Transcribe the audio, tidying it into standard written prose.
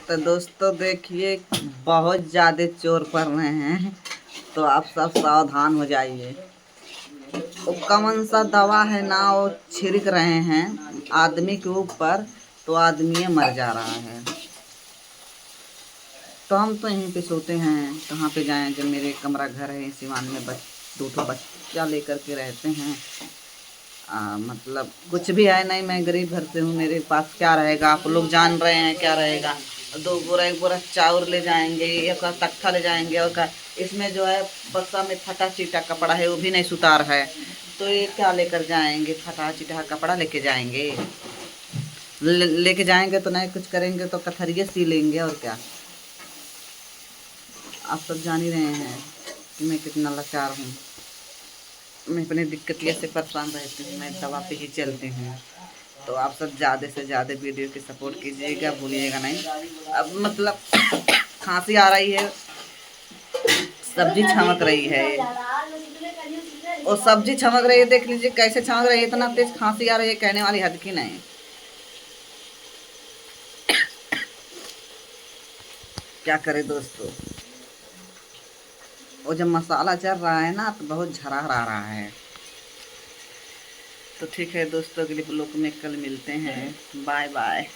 तो दोस्तों देखिए, बहुत ज़्यादा चोर पड़ रहे हैं, तो आप सब सावधान हो जाइए। वो कौन सा दवा है ना, वो छिड़क रहे हैं आदमी के ऊपर, तो आदमी मर जा रहा है। तो हम तो यहीं पे सोते हैं, कहाँ पे जाएं जब मेरे कमरा घर है सिवान में। दो ठो बच्चा लेकर के रहते हैं। मतलब कुछ भी है नहीं, मैं गरीब घर से हूँ, मेरे पास क्या रहेगा आप लोग जान रहे हैं क्या रहेगा। दो बोरा एक बोरा चाउर ले जाएंगे, एक तख्ता ले जाएंगे, और इसमें जो है बक्सा में फटा चीटा कपड़ा है, वो भी नहीं सुतार है, तो ये क्या लेकर जाएंगे। फटा चिटा कपड़ा लेके जाएंगे, लेके जाएंगे तो नहीं कुछ करेंगे तो कथरिये सी लेंगे, और क्या। आप सब जान ही रहे हैं कि मैं कितना लाचार हूँ। मैं अपनी दिक्कतियों से परेशान रहती हूँ, मैं दवा पे ही चलती हूँ। तो आप सब ज़्यादा से ज़्यादा वीडियो की सपोर्ट कीजिएगा, भूलिएगा नहीं। अब मतलब खांसी आ रही है, सब्जी छमक रही है, और सब्जी छमक रही है, देख लीजिए कैसे छमक रही है, इतना तेज खांसी आ रही है, कहने वाली हद की नहीं। क्या करे दोस्तों, वो जब मसाला चल रहा है ना, तो बहुत झरार आ रहा है। तो ठीक है दोस्तों, अगले ब्लॉग में कल मिलते हैं। Bye bye.